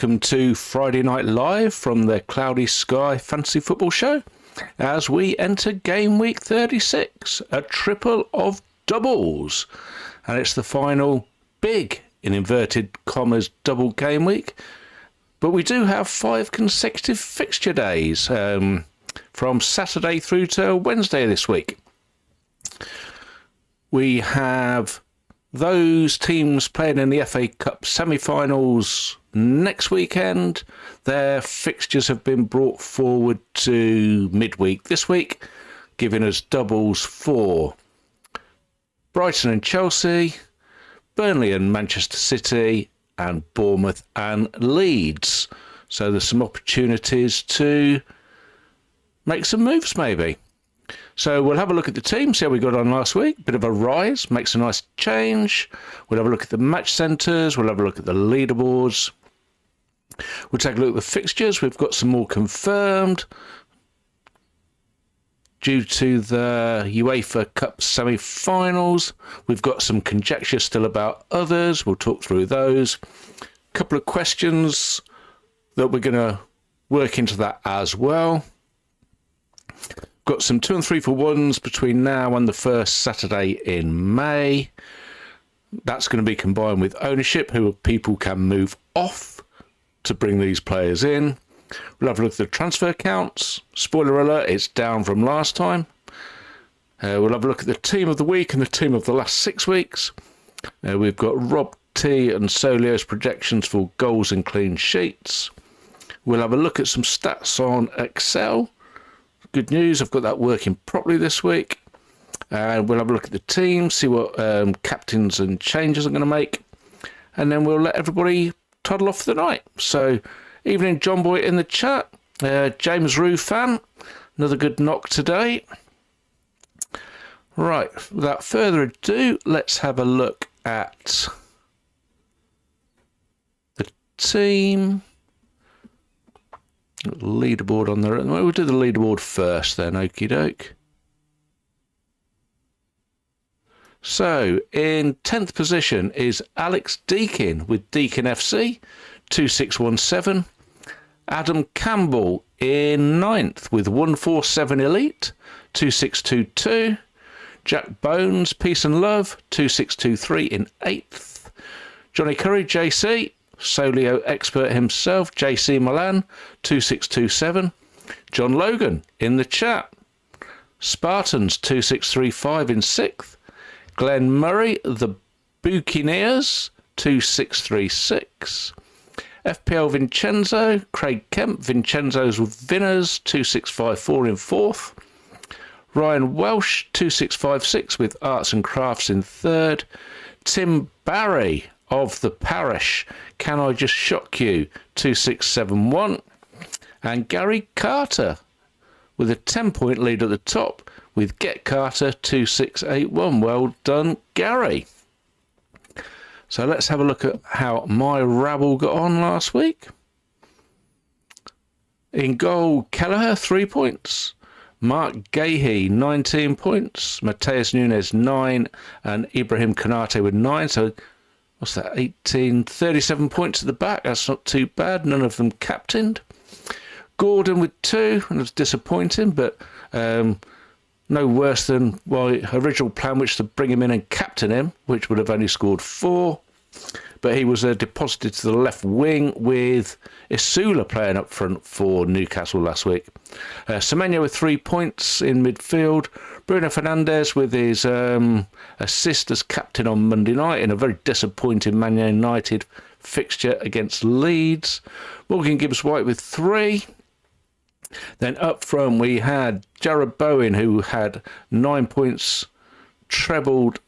welcome to Friday Night Live from the Cloudy Sky Fantasy Football Show as we enter game week 36, a triple of doubles. And it's the final big, in inverted commas, double game week. But we do have 5 consecutive fixture days from Saturday through to Wednesday this week. We have those teams playing in the FA Cup semi-finals next weekend. Their fixtures have been brought forward to midweek this week, giving us doubles for Brighton and Chelsea, Burnley and Manchester City, and Bournemouth and Leeds. So there's some opportunities to make some moves maybe. So we'll have a look at the team, see how we got on last week. Bit of a rise, makes a nice change. We'll have a look at the match centres. We'll have a look at the leaderboards. We'll take a look at the fixtures. We've got some more confirmed due to the UEFA Cup semi-finals. We've got some conjecture still about others. We'll talk through those. A couple of questions that we're going to work into that as well. Got some 2 and 3 for 1s between now and the first Saturday in May. That's going to be combined with ownership, who people can move off to bring these players in. We'll have a look at the transfer counts. Spoiler alert, it's down from last time. We'll have a look at the team of the week and the team of the last 6 weeks. We've got Rob T and Solio's projections for goals and clean sheets. We'll have a look at some stats on Excel. Good news, I've got that working properly this week. And we'll have a look at the team, see what captains and changes I'm going to make. And then we'll let everybody toddle off for the night. So, evening John Boy in the chat. James Rue fan, another good knock today. Right, without further ado, let's have a look at the team. Leaderboard on there. We'll do the leaderboard first then, okie doke. So, in 10th position is Alex Deakin with Deakin FC, 2617. Adam Campbell in 9th with 147 Elite, 2622. Jack Bones, Peace and Love, 2623 in 8th. Johnny Curry, JC, Solio expert himself, JC Milan, 2627. John Logan in the chat. Spartans, 2635 in 6th. Glenn Murray, the Buccaneers, 2636. FPL Vincenzo, Craig Kemp, Vincenzo's with Vinners, 2654 in 4th. Ryan Welsh, 2656 with Arts and Crafts in 3rd. Tim Barry of the Parish, Can I Just Shock You, 2671. And Gary Carter with a 10-point lead at the top with Get Carter, 2681. Well done, Gary. So let's have a look at how my rabble got on last week. In goal, Kelleher, 3 points. Mark Gahey, 19 points. Mateus Nunes, 9. And Ibrahim Konate with 9. So what's that, 18, 37 points at the back. That's not too bad. None of them captained. Gordon with 2, and it was disappointing, but no worse than my original plan, which to bring him in and captain him, which would have only scored 4. But he was deposited to the left wing with Isula playing up front for Newcastle last week. Semenyo with 3 points in midfield. Bruno Fernandes with his assist as captain on Monday night in a very disappointing Man United fixture against Leeds. Morgan Gibbs-White with 3. Then up front we had Jared Bowen, who had 9 points trebled.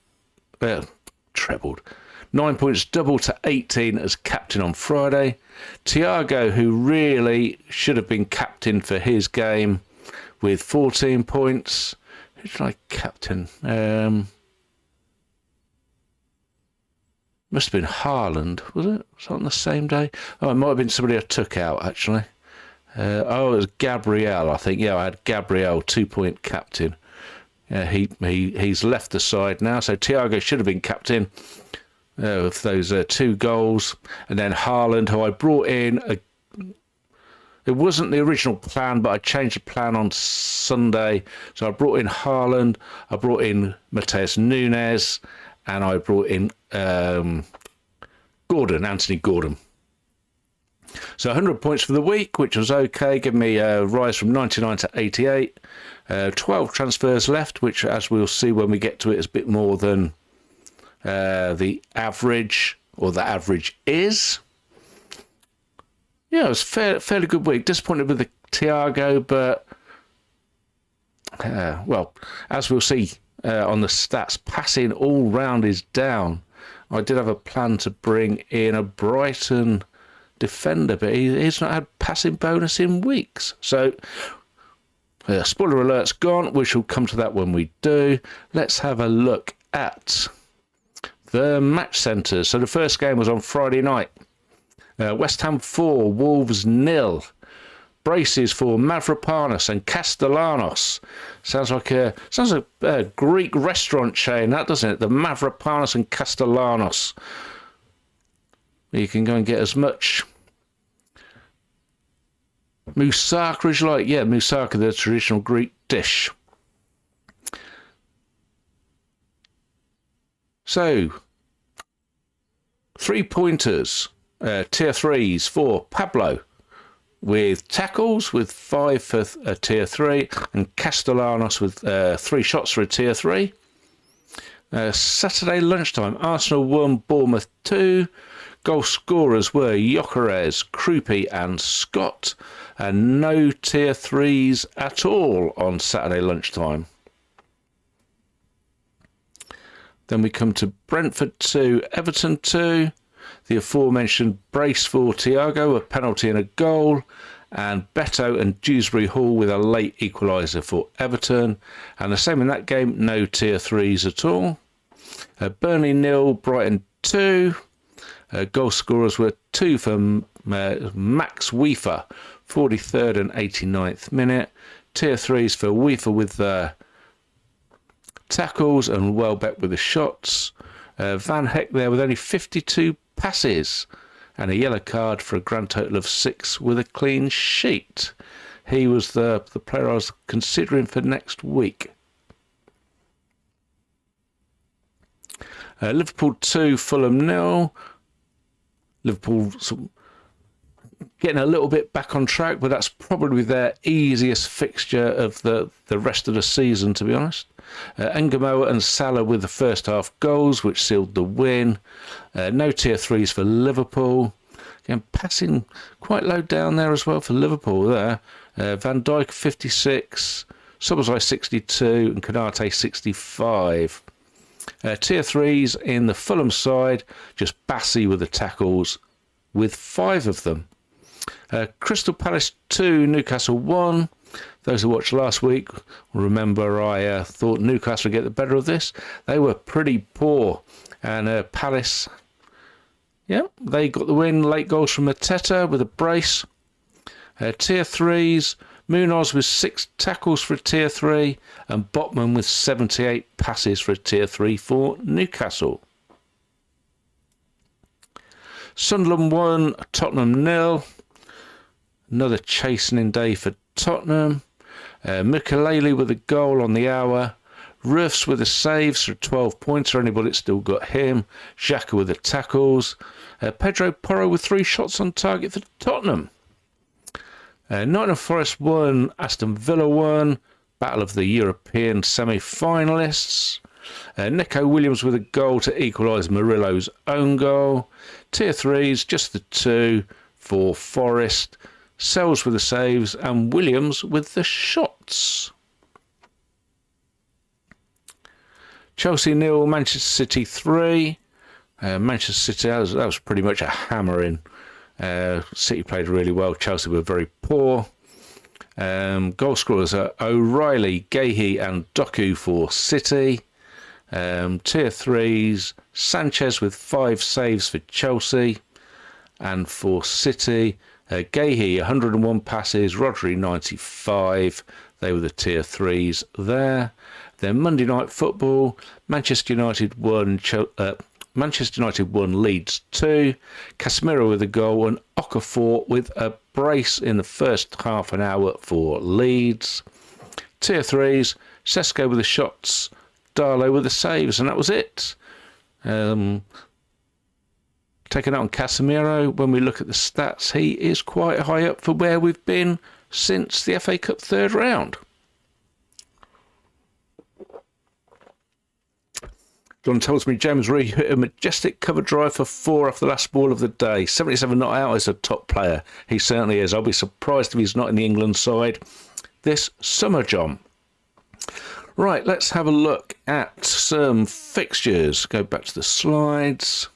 9 points double to 18 as captain on Friday. Thiago, who really should have been captain for his game, with 14 points. Who did I captain? Must have been Haaland, was it? Was that on the same day? Oh, it might have been somebody I took out, actually. It was Gabriel, I think. Yeah, I had Gabriel, 2-point captain. He's left the side now, so Thiago should have been captain. of those 2 goals. And then Haaland, who I brought in. It wasn't the original plan, but I changed the plan on Sunday. So I brought in Haaland, I brought in Matheus Nunes, and I brought in Anthony Gordon. So 100 points for the week, which was okay, giving me a rise from 99 to 88. 12 transfers left, which, as we'll see when we get to it, is a bit more than the average, or the average is. Yeah, it was fairly good week. Disappointed with the Thiago, but, well, as we'll see on the stats, passing all round is down. I did have a plan to bring in a Brighton defender, but he's not had passing bonus in weeks. So, spoiler alert's gone. We shall come to that when we do. Let's have a look at the match centres. So the first game was on Friday night. West Ham 4, Wolves 0. Braces for Mavropanos and Castellanos. Sounds like a Greek restaurant chain, that, doesn't it? The Mavropanos and Castellanos. You can go and get as much moussaka as you like. Yeah, moussaka, the traditional Greek dish. So, 3-pointers. Tier 3s for Pablo, with tackles, with 5 for a tier 3, and Castellanos with 3 shots for a tier 3. Saturday lunchtime, Arsenal 1, Bournemouth 2. Goal scorers were Gyökeres, Krupi and Scott, and no tier 3s at all on Saturday lunchtime. Then we come to Brentford 2, Everton 2. The aforementioned brace for Thiago, a penalty and a goal, and Beto and Dewsbury Hall with a late equaliser for Everton. And the same in that game, no tier 3s at all. Burnley 0, Brighton 2. Goal scorers were 2 for Max Weaver, 43rd and 89th minute. Tier 3s for Weaver with the tackles and Welbeck with the shots. Van Heck there with only 52 passes and a yellow card for a grand total of 6 with a clean sheet. He was the player I was considering for next week. Liverpool 2, Fulham 0. Liverpool getting a little bit back on track, but that's probably their easiest fixture of the rest of the season, to be honest. Ngamoa and Salah with the first half goals, which sealed the win. No tier 3s for Liverpool. Again, passing quite low down there as well for Liverpool there. Van Dijk 56, Szoboszlai 62 and Konate 65. Tier 3s in the Fulham side, just Bassey with the tackles with 5 of them. Crystal Palace 2, Newcastle 1. Those who watched last week will remember I thought Newcastle would get the better of this. They were pretty poor. And Palace, yeah, they got the win. Late goals from Mateta with a brace. Tier 3s, Munoz with 6 tackles for a tier 3. And Botman with 78 passes for a tier 3 for Newcastle. Sunderland 1, Tottenham 0. Another chastening day for Tottenham. Mukalele with a goal on the hour. Roofs with the saves for a 12-pointer, anybody that's still got him. Xhaka with the tackles. Pedro Porro with 3 shots on target for Tottenham. Nottingham Forest 1, Aston Villa 1. Battle of the European semi-finalists. Nico Williams with a goal to equalise Murillo's own goal. Tier 3s, just the 2 for Forest. Sells with the saves and Williams with the shots. Chelsea 0, Manchester City 3. Manchester City, that was pretty much a hammering. City played really well. Chelsea were very poor. Goal scorers are O'Reilly, Gahey and Doku for City. Tier 3s, Sanchez with 5 saves for Chelsea. And for City, Gahey 101 passes, Rodri 95. They were the tier 3s there. Then Monday Night Football, Manchester United 1, Manchester United 1, Leeds 2. Casemiro with a goal and Okafor with a brace in the first half an hour for Leeds. Tier 3s, Sesko with the shots, Darlow with the saves, and that was it. Taking out on Casemiro, when we look at the stats, he is quite high up for where we've been since the FA Cup third round. John tells me James Reed hit a majestic cover drive for 4 off the last ball of the day. 77 not out as a top player. He certainly is. I'll be surprised if he's not in the England side this summer, John. Right, let's have a look at some fixtures. Go back to the slides.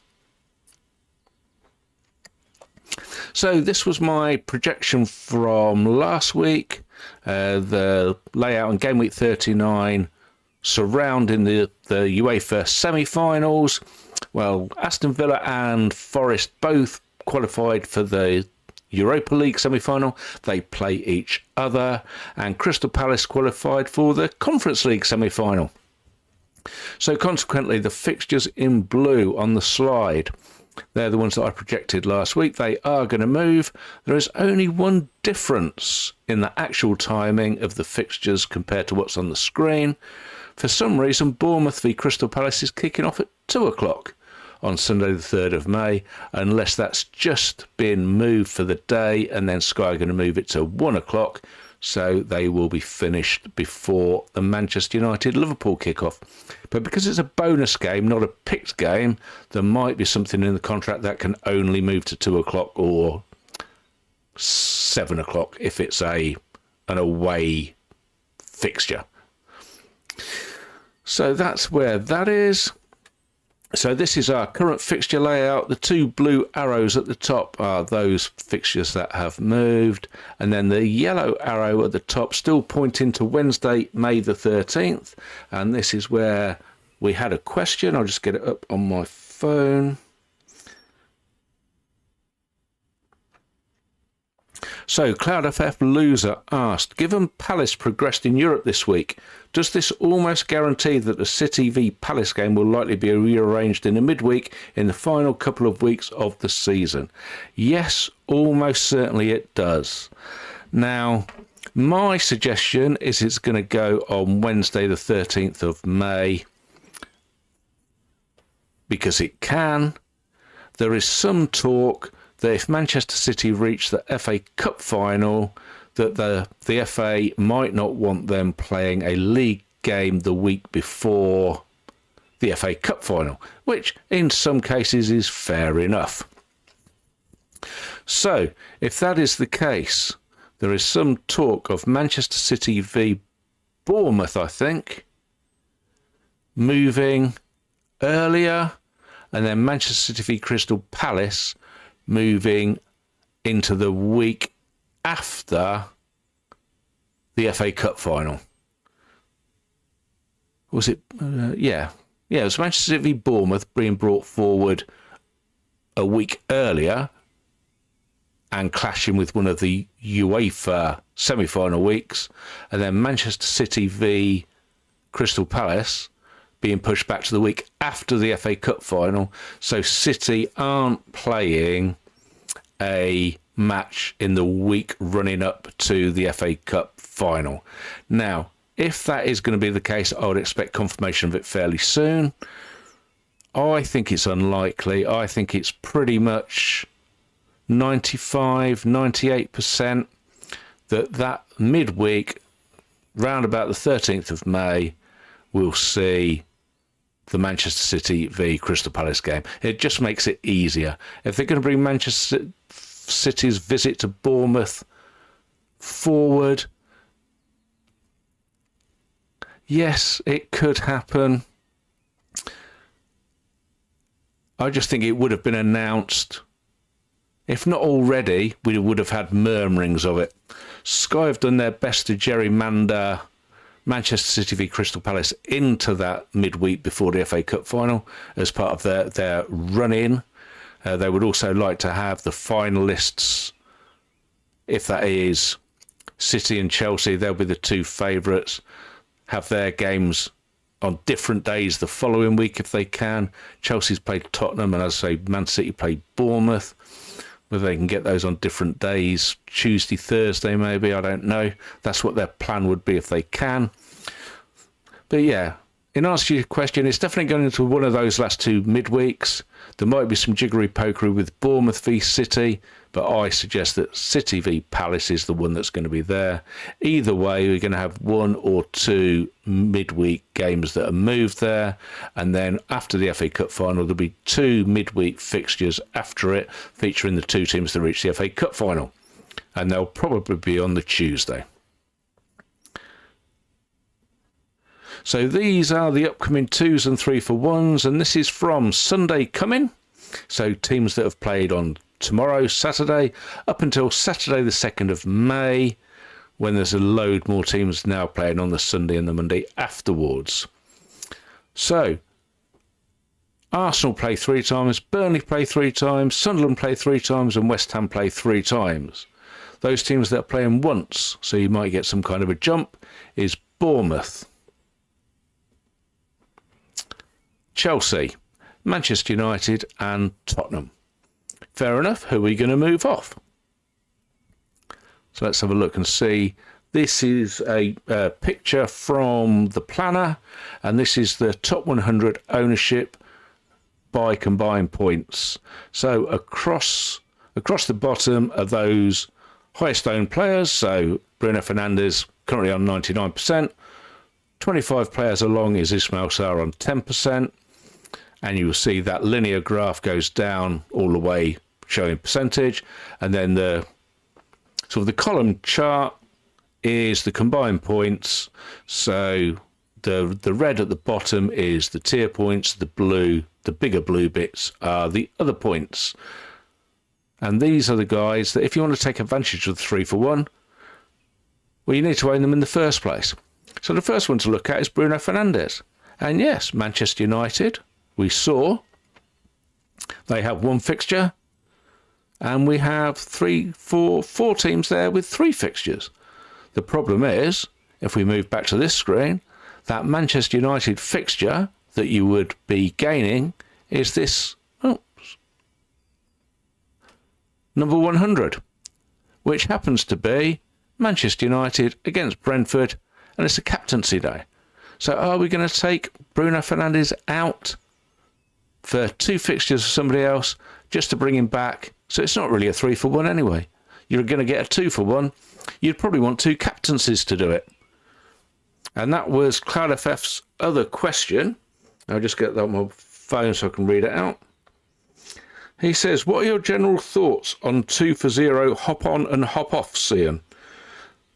So this was my projection from last week. The layout on game week 39 surrounding the UEFA semi-finals. Well, Aston Villa and Forest both qualified for the Europa League semi-final. They play each other, and Crystal Palace qualified for the Conference League semi-final. So consequently, the fixtures in blue on the slide, they're the ones that I projected last week. They are going to move. There is only one difference in the actual timing of the fixtures compared to what's on the screen. For some reason, Bournemouth v Crystal Palace is kicking off at 2 o'clock on Sunday the 3rd of May, unless that's just been moved for the day, and then Sky are going to move it to 1 o'clock, so they will be finished before the Manchester United-Liverpool kick-off. But because it's a bonus game, not a picked game, there might be something in the contract that can only move to 2 o'clock or 7 o'clock if it's an away fixture. So that's where that is. So this is our current fixture layout. The 2 blue arrows at the top are those fixtures that have moved. And then the yellow arrow at the top still pointing to Wednesday, May the 13th. And this is where we had a question. I'll just get it up on my phone. So, CloudFF Loser asked, given Palace progressed in Europe this week, does this almost guarantee that the City v Palace game will likely be rearranged in the midweek in the final couple of weeks of the season? Yes, almost certainly it does. Now, my suggestion is it's going to go on Wednesday the 13th of May because it can. There is some talk that if Manchester City reach the FA Cup final, that the FA might not want them playing a league game the week before the FA Cup final, which in some cases is fair enough. So, if that is the case, there is some talk of Manchester City v Bournemouth, I think, moving earlier, and then Manchester City v Crystal Palace moving into the week after the FA Cup final. Was it? Yeah, it was Manchester City v Bournemouth being brought forward a week earlier and clashing with one of the UEFA semi-final weeks, and then Manchester City v Crystal Palace being pushed back to the week after the FA Cup final, so City aren't playing a match in the week running up to the FA Cup final. Now, if that is going to be the case, I would expect confirmation of it fairly soon. I think it's unlikely. I think it's pretty much 95, 98% that midweek, round about the 13th of May, we'll see the Manchester City v Crystal Palace game. It just makes it easier. If they're going to bring Manchester City's visit to Bournemouth forward, yes, it could happen. I just think it would have been announced. If not already, we would have had murmurings of it. Sky have done their best to gerrymander Manchester City v Crystal Palace into that midweek before the FA Cup final as part of their run-in. They would also like to have the finalists, if that is City and Chelsea, they'll be the 2 favourites, have their games on different days the following week if they can. Chelsea's played Tottenham, and as I say, Man City played Bournemouth. Whether they can get those on different days, Tuesday, Thursday maybe, I don't know. That's what their plan would be if they can. But yeah, in answer to your question, it's definitely going into one of those last two midweeks. There might be some jiggery-pokery with Bournemouth v City, but I suggest that City v Palace is the one that's going to be there. Either way, we're going to have one or two midweek games that are moved there, and then after the FA Cup final, there'll be two midweek fixtures after it, featuring the two teams that reach the FA Cup final, and they'll probably be on the Tuesday. So these are the upcoming 2s and 3-for-1s, and this is from Sunday coming. So teams that have played on tomorrow, Saturday, up until Saturday the 2nd of May, when there's a load more teams now playing on the Sunday and the Monday afterwards. So Arsenal play 3 times, Burnley play 3 times, Sunderland play 3 times, and West Ham play 3 times. Those teams that are playing once, so you might get some kind of a jump, is Bournemouth, Chelsea, Manchester United and Tottenham. Fair enough. Who are we going to move off? So let's have a look and see. This is a picture from the planner, and this is the top 100 ownership by combined points. So across the bottom are those highest owned players. So Bruno Fernandes currently on 99%. 25 players along is Ismail Sarr on 10%. And you will see that linear graph goes down all the way, showing percentage. And then the column chart is the combined points. So the red at the bottom is the tier points. The blue, the bigger blue bits, are the other points. And these are the guys that, if you want to take advantage of the 3-for-1, well, you need to own them in the first place. So the first one to look at is Bruno Fernandes. And yes, Manchester United, we saw they have one fixture, and we have four teams there with 3 fixtures. The problem is, if we move back to this screen, that Manchester United fixture that you would be gaining is this number 100, which happens to be Manchester United against Brentford, and it's a captaincy day. So are we going to take Bruno Fernandes out for 2 fixtures of somebody else just to bring him back? So it's not really a 3-for-1 anyway. You're going to get a 2-for-1. You'd probably want 2 captaincies to do it. And that was Cloud FF's other question. I'll just get that on my phone so I can read it out. He says, what are your general thoughts on 2-for-0 hop on and hop off, Cian?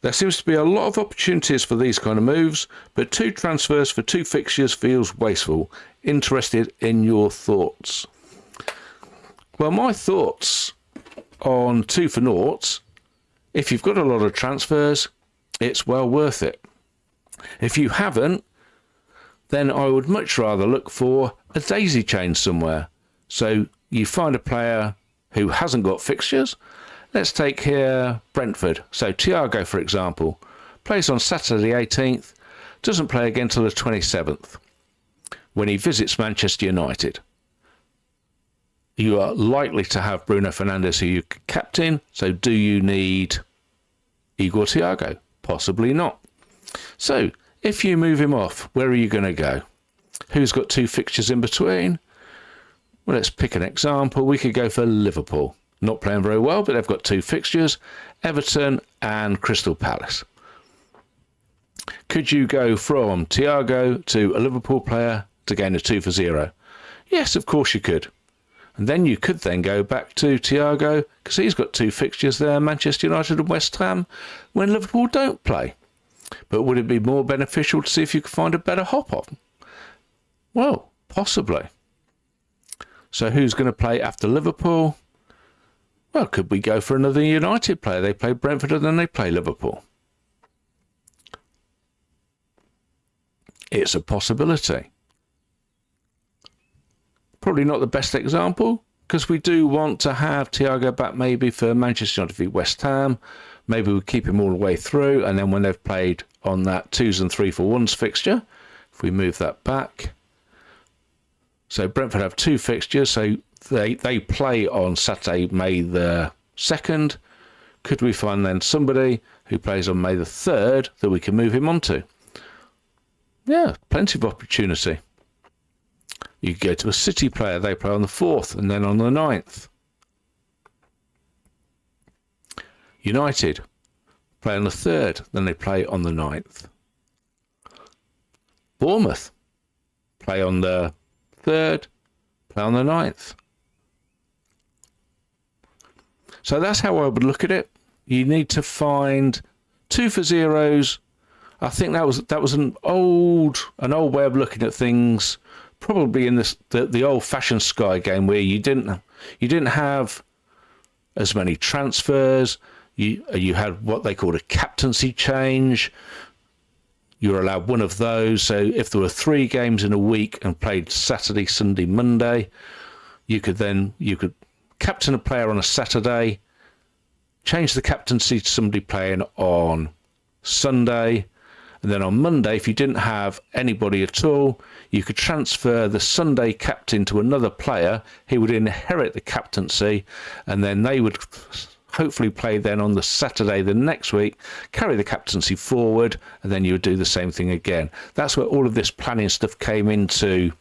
There seems to be a lot of opportunities for these kind of moves, but 2 transfers for 2 fixtures feels wasteful. Interested in your thoughts. Well, my thoughts on 2-for-0s, if you've got a lot of transfers, it's well worth it. If you haven't, then I would much rather look for a daisy chain somewhere. So you find a player who hasn't got fixtures. Let's take here Brentford. So Thiago, for example, plays on Saturday the 18th, doesn't play again till the 27th, when he visits Manchester United. You are likely to have Bruno Fernandes, who you captain, so do you need Igor Thiago? Possibly not. So if you move him off, where are you going to go? Who's got 2 fixtures in between? Well, let's pick an example. We could go for Liverpool. Not playing very well, but they've got 2 fixtures, Everton and Crystal Palace. Could you go from Thiago to a Liverpool player to gain a 2-for-0? Yes, of course you could. And then you could then go back to Thiago, because he's got 2 fixtures there, Manchester United and West Ham, when Liverpool don't play. But would it be more beneficial to see if you could find a better hop-on? Well, possibly. So who's going to play after Liverpool? Well, could we go for another United player? They play Brentford and then they play Liverpool. It's a possibility. Probably not the best example, because we do want to have Thiago back maybe for Manchester United v West Ham. Maybe we'll keep him all the way through, and then when they've played on that 2s and 3-for-1s fixture, If we move that back. So Brentford have 2 fixtures, so they play on Saturday, May the 2nd. Could we find then somebody who plays on May the 3rd that we can move him on to? Yeah, plenty of opportunity. You could go to a City player, they play on the 4th and then on the 9th. United play on the 3rd, then they play on the 9th. Bournemouth play on the 3rd, play on the 9th. So that's how I would look at it. You need to find 2 for zeros. I think that was an old way of looking at things, probably in the old-fashioned Sky game where you didn't have as many transfers. You had what they called a captaincy change. You were allowed one of those. So if there were 3 games in a week and played Saturday, Sunday, Monday, you could captain a player on a Saturday, change the captaincy to somebody playing on Sunday, and then on Monday, if you didn't have anybody at all, you could transfer the Sunday captain to another player. He would inherit the captaincy, and then they would hopefully play then on the Saturday the next week, carry the captaincy forward, and then you would do the same thing again. That's where all of this planning stuff came into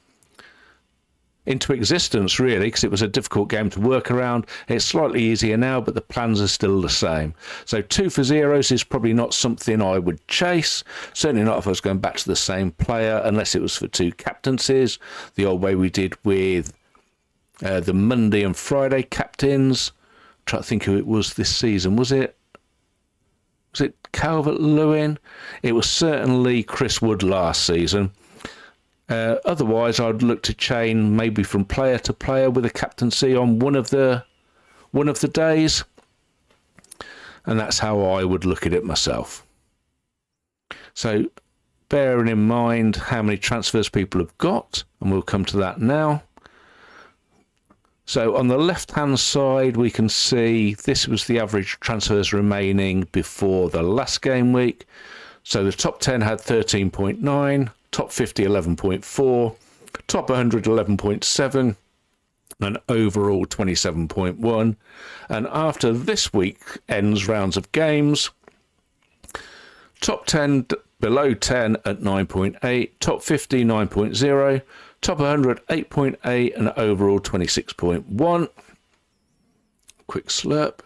existence, really, because it was a difficult game to work around. It's slightly easier now, but the plans are still the same. So 2 for zeros is probably not something I would chase. Certainly not if I was going back to the same player, unless it was for 2 captaincies, the old way we did with the Monday and Friday captains. I'm trying to think who it was this season. Was it Calvert-Lewin? It was certainly Chris Wood last season. Otherwise, I'd look to chain maybe from player to player with a captaincy on one of the days, and that's how I would look at it myself. So, bearing in mind how many transfers people have got, and we'll come to that now. So on the left-hand side, we can see this was the average transfers remaining before the last game week. So the top 10 had 13.9. Top 50, 11.4, top 100, 11.7, and overall 27.1. And after this weekend's rounds of games, top 10 below 10 at 9.8, top 50, 9.0, top 100, 8.8, and overall 26.1. Quick slurp.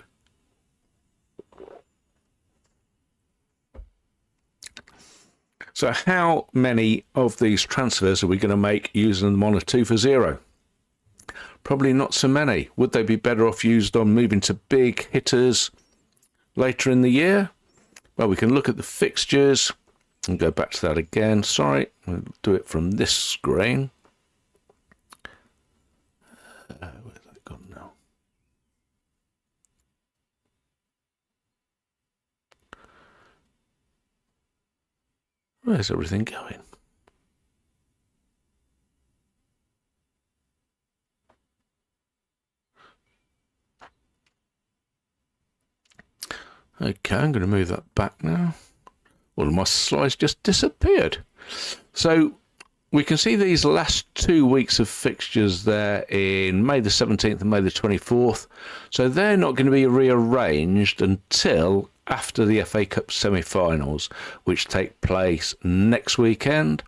So how many of these transfers are we going to make using them on a 2 for 0? Probably not so many. Would they be better off used on moving to big hitters later in the year? Well, we can look at the fixtures and go back to that again. Sorry, we'll do it from this screen. Where's that gone now? Where's everything going? Okay, I'm going to move that back now. All of my slides just disappeared. So we can see these last 2 weeks of fixtures there in May the 17th and May the 24th. So they're not going to be rearranged until after the FA Cup semi-finals, which take place next weekend.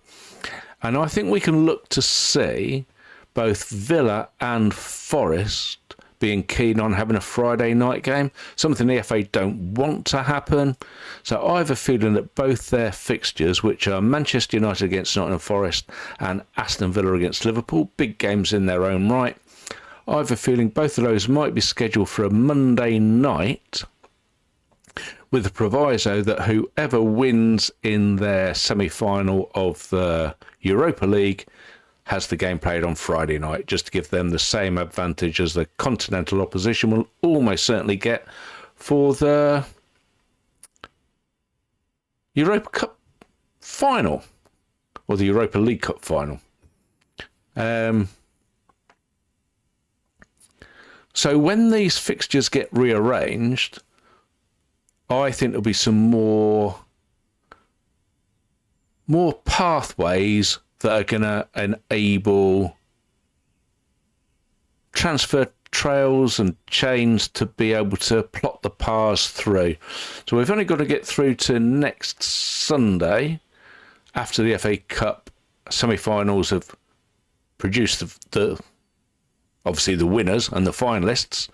And I think we can look to see both Villa and Forest being keen on having a Friday night game, something the FA don't want to happen. So I have a feeling that both their fixtures, which are Manchester United against Nottingham Forest and Aston Villa against Liverpool, big games in their own right, I have a feeling both of those might be scheduled for a Monday night, with the proviso that whoever wins in their semi-final of the Europa League has the game played on Friday night, just to give them the same advantage as the continental opposition will almost certainly get for the Europa Cup final, or the Europa League Cup final. So when these fixtures get rearranged, I think there'll be some more more pathways that are going to enable transfer trails and chains to be able to plot the paths through. So we've only got to get through to next Sunday after the FA Cup semi-finals have produced the obviously the winners and the finalists.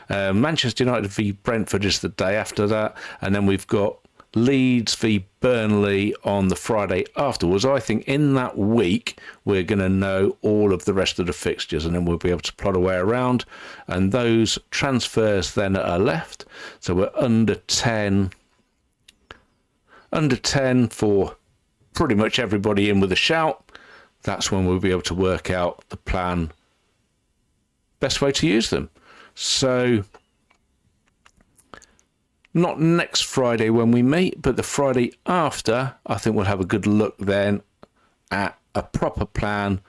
Manchester United v Brentford is the day after that, and then we've got Leeds v Burnley on the Friday afterwards. I think in that week we're going to know all of the rest of the fixtures, and then we'll be able to plot a way around. And those transfers then are left, so we're under 10 for pretty much everybody in with a shout. That's when we'll be able to work out the plan, best way to use them. So not next Friday when we meet, but the Friday after, I think we'll have a good look then at a proper plan.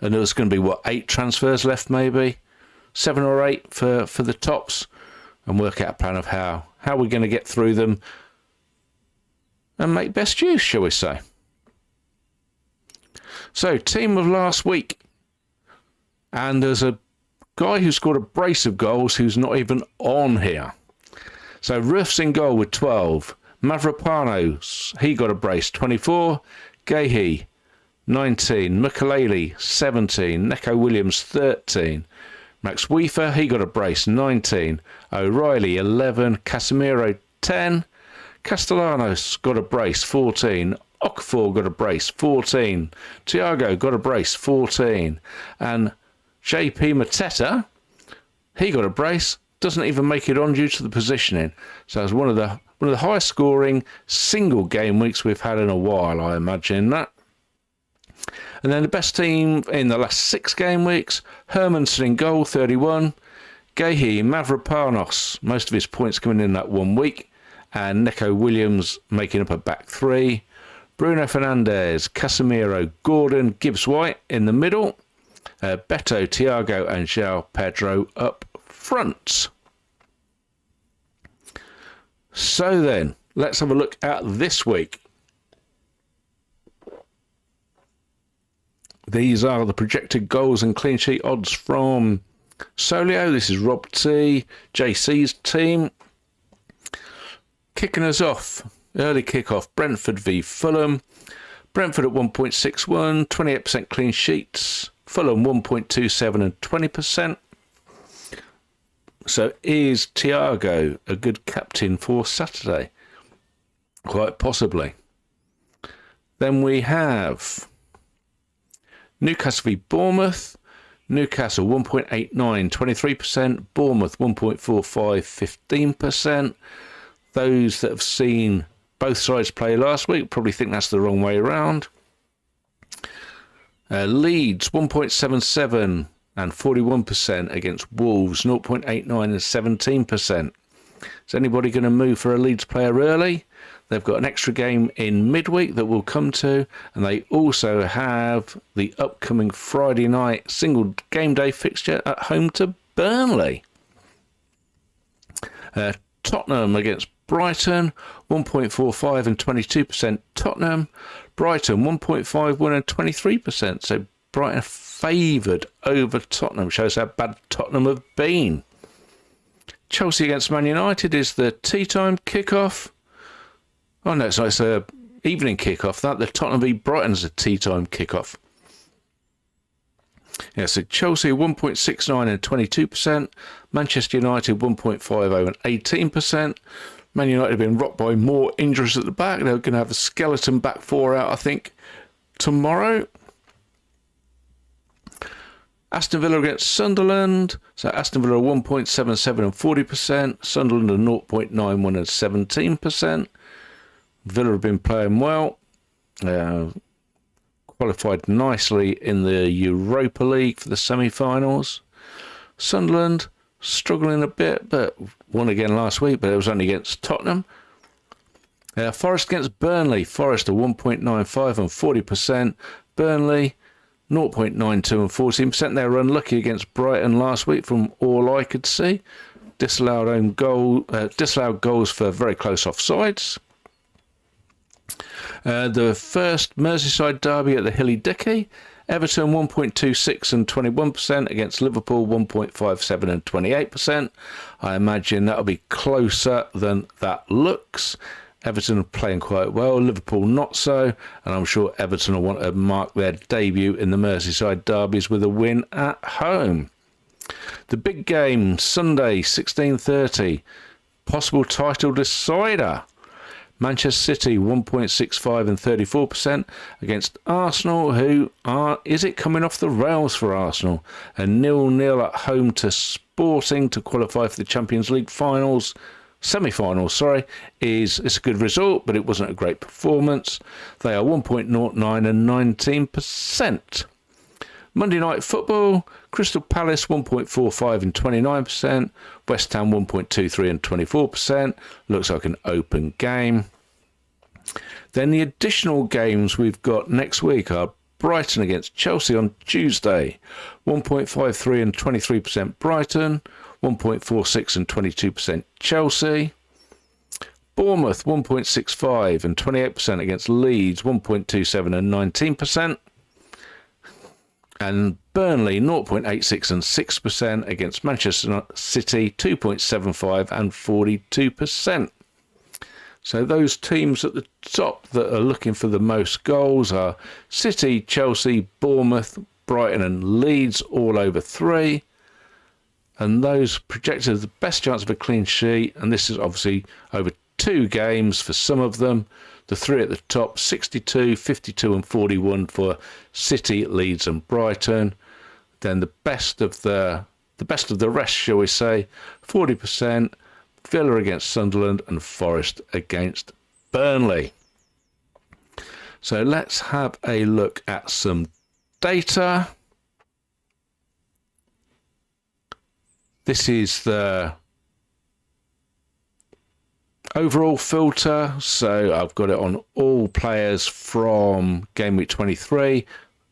And there's going to be, 8 transfers left maybe? 7 or 8 for the tops, and work out a plan of how we're going to get through them and make best use, shall we say. So, team of last week. And there's a guy who scored a brace of goals who's not even on here. So Ruth's in goal with 12. Mavropanos, he got a brace, 24. Gahey, 19. Mukalele, 17. Neco Williams, 13. Max Weaver, he got a brace, 19. O'Reilly, 11. Casemiro, 10. Castellanos got a brace, 14. Okafor got a brace, 14. Thiago got a brace, 14. And JP Mateta, he got a brace, doesn't even make it on due to the positioning. So it's one of the highest scoring single game weeks we've had in a while, I imagine that. And then the best team in the last 6 game weeks, Hermanson in goal, 31. Gahey, Mavropanos, most of his points coming in that 1 week. And Neco Williams making up a back 3. Bruno Fernandes, Casemiro, Gordon, Gibbs-White in the middle. Beto, Thiago and João Pedro up front. So then, let's have a look at this week. These are the projected goals and clean sheet odds from Solio. This is Rob T, JC's team. Kicking us off, early kick-off, Brentford v Fulham. Brentford at 1.61, 28% clean sheets. Fulham 1.27 and 20%. So is Thiago a good captain for Saturday? Quite possibly. Then we have Newcastle v Bournemouth. Newcastle 1.89, 23%. Bournemouth 1.45, 15%. Those that have seen both sides play last week probably think that's the wrong way around. Leeds 1.77 and 41% against Wolves 0.89 and 17%. Is anybody going to move for a Leeds player early? They've got an extra game in midweek that we'll come to, and they also have the upcoming Friday night single game day fixture at home to Burnley. Tottenham against Brighton, 1.45 and 22% Tottenham. Brighton, 1.51 and 23%. So Brighton favoured over Tottenham. Shows how bad Tottenham have been. Chelsea against Man United is the tea time kickoff. Oh no, it's a evening kickoff. The Tottenham v Brighton's a tea time kickoff. Yeah, so Chelsea 1.69 and 22%. Manchester United 1.50 and 18%. Man United have been rocked by more injuries at the back. They're going to have a skeleton back 4 out, I think, tomorrow. Aston Villa against Sunderland. So Aston Villa 1.77 and 40%. Sunderland are 0.91 and 17%. Villa have been playing well. Qualified nicely in the Europa League for the semi-finals. Sunderland struggling a bit, but won again last week, but it was only against Tottenham. Forest against Burnley. Forest are 1.95 and 40%. Burnley 0.92 and 14%. They were unlucky against Brighton last week from all I could see. Disallowed goals for very close offsides. The first Merseyside derby at the Hilly Dicky. Everton 1.26 and 21% against Liverpool 1.57 and 28%. I imagine that'll be closer than that looks. Everton are playing quite well, Liverpool not so, and I'm sure Everton will want to mark their debut in the Merseyside derbies with a win at home. The big game, Sunday, 16:30, possible title decider. Manchester City 1.65 and 34% against Arsenal, who is it coming off the rails for Arsenal? A 0-0 at home to Sporting to qualify for the Champions League semi-finals, it's a good result, but it wasn't a great performance. They are 1.09 and 19%. Monday Night Football, Crystal Palace 1.45 and 29%, West Ham 1.23 and 24%. Looks like an open game. Then the additional games we've got next week are Brighton against Chelsea on Tuesday, 1.53 and 23% Brighton, 1.46 and 22% Chelsea. Bournemouth 1.65 and 28% against Leeds, 1.27 and 19%. And Burnley 0.86 and 6% against Manchester City, 2.75 and 42%. So those teams at the top that are looking for the most goals are City, Chelsea, Bournemouth, Brighton and Leeds, all over 3. And those projected the best chance of a clean sheet, and this is obviously over 2 games for some of them. The 3 at the top, 62, 52 and 41 for City, Leeds and Brighton. Then the best of the rest, shall we say, 40%, Villa against Sunderland and Forest against Burnley. So let's have a look at some data. This is the overall filter, so I've got it on all players from game week 23.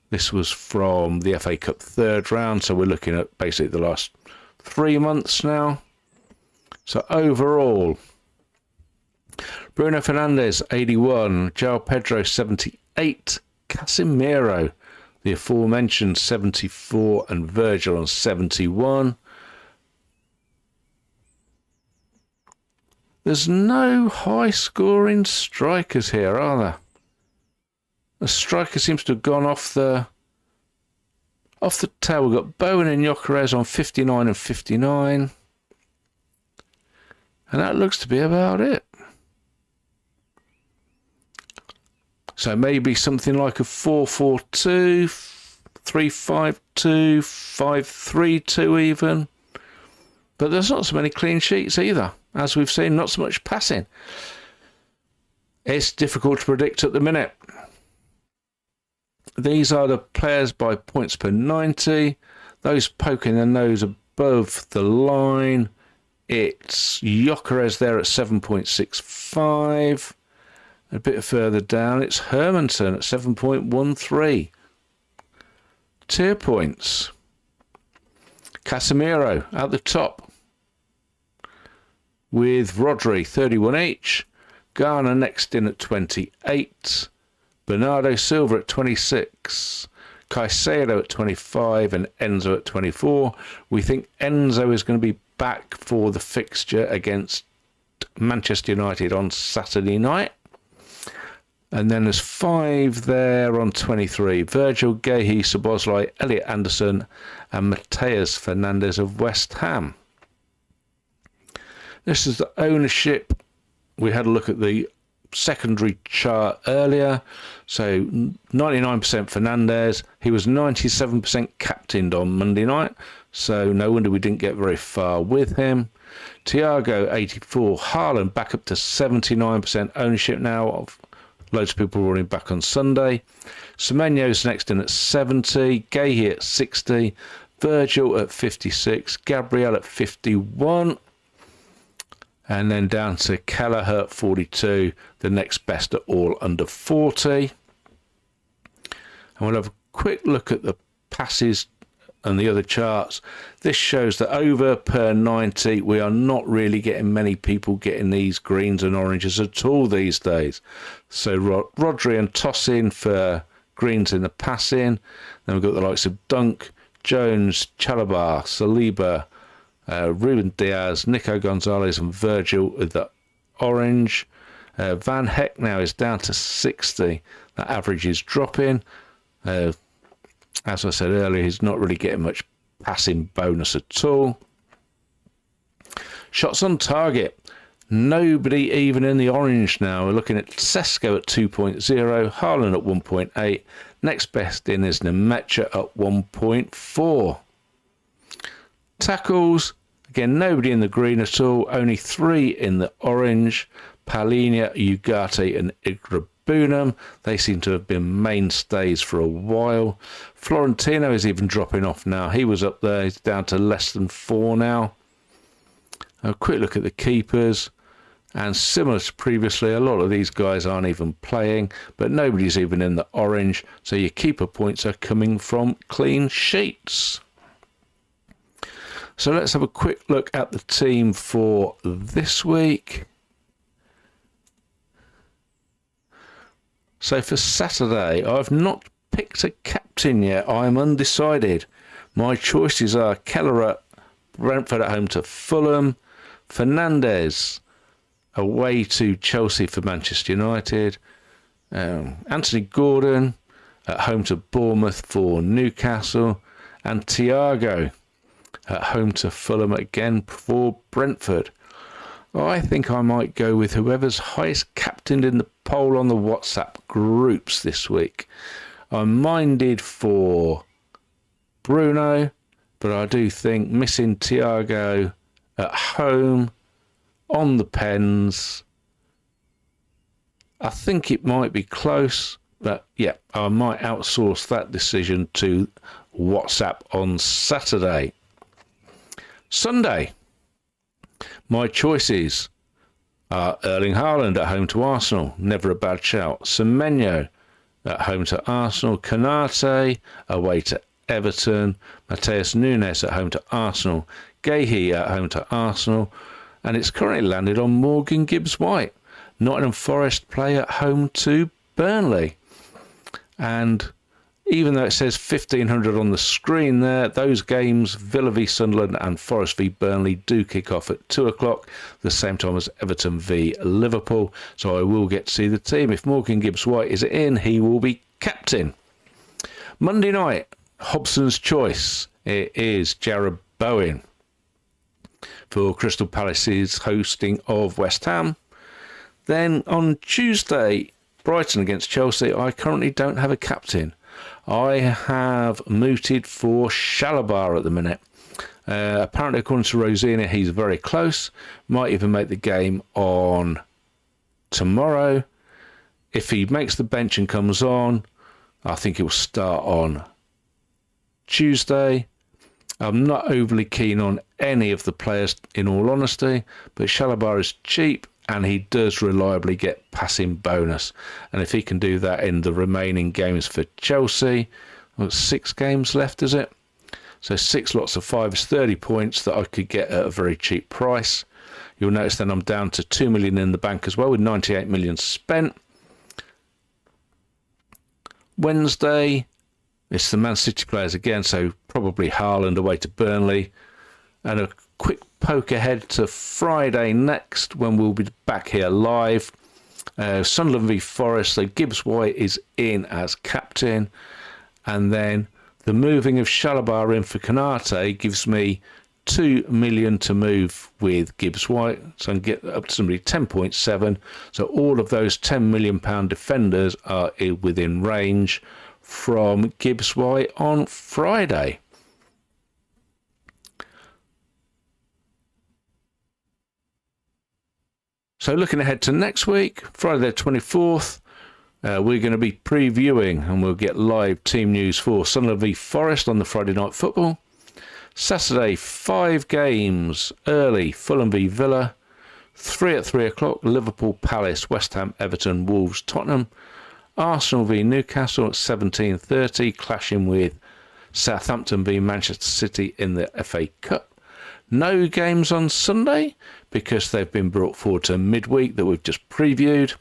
This was from the FA Cup third round, so we're looking at basically the last 3 months now. So overall, Bruno Fernandes 81, João Pedro 78, Casemiro the aforementioned 74 and Virgil on 71. There's no high-scoring strikers here, are there? The striker seems to have gone off the tail. We've got Bowen and Gyökeres on 59 and 59. And that looks to be about it. So maybe something like a 4-4-2, 3-5-2, 5-3-2 even. But there's not so many clean sheets either. As we've seen, not so much passing. It's difficult to predict at the minute. These are the players by points per 90. Those poking their nose above the line. It's Gyökeres there at 7.65. A bit further down, it's Hermansen at 7.13. Tier points. Casemiro at the top with Rodri 31 each. Garner next in at 28. Bernardo Silva at 26. Caicedo at 25 and Enzo at 24. We think Enzo is going to be back for the fixture against Manchester United on Saturday night. And then there's 5 there on 23. Virgil, Guehi, Szoboszlai, Elliot Anderson and Mateus Fernandes of West Ham. This is the ownership. We had a look at the secondary chart earlier. So 99% Fernandes. He was 97% captained on Monday night. So no wonder we didn't get very far with him. Thiago 84. Haaland back up to 79% ownership now. Of loads of people running back on Sunday. Semenyo's next in at 70. Guehi at 60. Virgil at 56. Gabriel at 51. And then down to Kelleher at 42. The next best are all under 40. And we'll have a quick look at the passes and the other charts, this shows that over per 90, we are not really getting many people getting these greens and oranges at all these days. So Rodri and Tosin for greens in the passing. Then we've got the likes of Dunk, Jones, Chalobah, Saliba, Ruben Diaz, Nico Gonzalez and Virgil with the orange. Van Heck now is down to 60. That average is dropping. As I said earlier, he's not really getting much passing bonus at all. Shots on target. Nobody even in the orange now. We're looking at Sesko at 2.0, Haaland at 1.8. Next best in is Nemecha at 1.4. Tackles. Again, nobody in the green at all. Only 3 in the orange. Palhinha, Ugarte and Igrabunum. They seem to have been mainstays for a while. Florentino is even dropping off now. He was up there. He's down to less than 4 now. A quick look at the keepers. And similar to previously, a lot of these guys aren't even playing, but nobody's even in the orange. So your keeper points are coming from clean sheets. So let's have a quick look at the team for this week. So for Saturday, I've not picked a captain yet. I'm undecided. My choices are Keller at Brentford at home to Fulham, Fernandes away to Chelsea for Manchester United, Anthony Gordon at home to Bournemouth for Newcastle, and Thiago at home to Fulham again for Brentford. I think I might go with whoever's highest captained in the poll on the WhatsApp groups this week. I'm minded for Bruno, but I do think missing Thiago at home on the pens, I think it might be close, but yeah, I might outsource that decision to WhatsApp on Saturday. Sunday, my choices are Erling Haaland at home to Arsenal, never a bad shout. Semenyo at home to Arsenal, Konate away to Everton, Mateus Nunes at home to Arsenal, Guehi at home to Arsenal, and it's currently landed on Morgan Gibbs-White. Nottingham Forest play at home to Burnley. And even though it says 1500 on the screen there, those games, Villa v Sunderland and Forest v Burnley, do kick off at 2 o'clock, the same time as Everton v Liverpool. So I will get to see the team. If Morgan Gibbs-White is in, he will be captain. Monday night, Hobson's choice. It is Jarrod Bowen for Crystal Palace's hosting of West Ham. Then on Tuesday, Brighton against Chelsea. I currently don't have a captain. I have mooted for Chalobah at the minute. Apparently, according to Rosina, he's very close. Might even make the game on tomorrow. If he makes the bench and comes on, I think he'll start on Tuesday. I'm not overly keen on any of the players, in all honesty, but Chalobah is cheap and he does reliably get passing bonus. And if he can do that in the remaining games for Chelsea, well, 6 games left, is it? So 6 lots of 5 is 30 points that I could get at a very cheap price. You'll notice then I'm down to 2 million in the bank as well, with 98 million spent. Wednesday, it's the Man City players again, so probably Haaland away to Burnley. And a quick poke ahead to Friday next, when we'll be back here live. Sunderland v Forest, so Gibbs-White is in as captain. And then the moving of Chalobah in for Konate gives me 2 million to move with Gibbs-White, so I can get up to somebody 10.7. So all of those £10 million defenders are within range from Gibbs-White on Friday. So looking ahead to next week, Friday the 24th, we're going to be previewing and we'll get live team news for Sunderland v Forest on the Friday Night Football. Saturday, 5 games early, Fulham v Villa. 3 at 3 o'clock, Liverpool, Palace, West Ham, Everton, Wolves, Tottenham. Arsenal v Newcastle at 17:30, clashing with Southampton v Manchester City in the FA Cup. No games on Sunday because they've been brought forward to midweek that we've just previewed.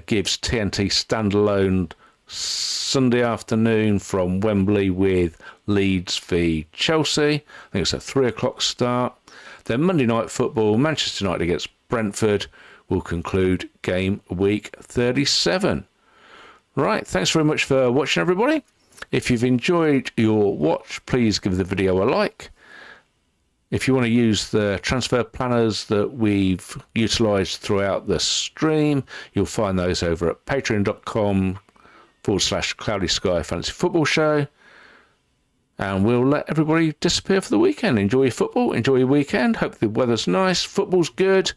Gives TNT standalone Sunday afternoon from Wembley with Leeds v Chelsea. I think it's a 3 o'clock start. Then Monday night football, Manchester United against Brentford, will conclude game week 37. Right, thanks very much for watching, everybody. If you've enjoyed your watch, please give the video a like. If you want to use the transfer planners that we've utilised throughout the stream, you'll find those over at patreon.com/Cloudy Sky Fantasy Football Show. And we'll let everybody disappear for the weekend. Enjoy your football, enjoy your weekend. Hope the weather's nice, football's good.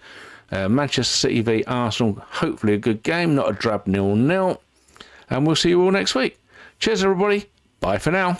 Manchester City v Arsenal, hopefully a good game, not a drab 0-0. And we'll see you all next week. Cheers, everybody. Bye for now.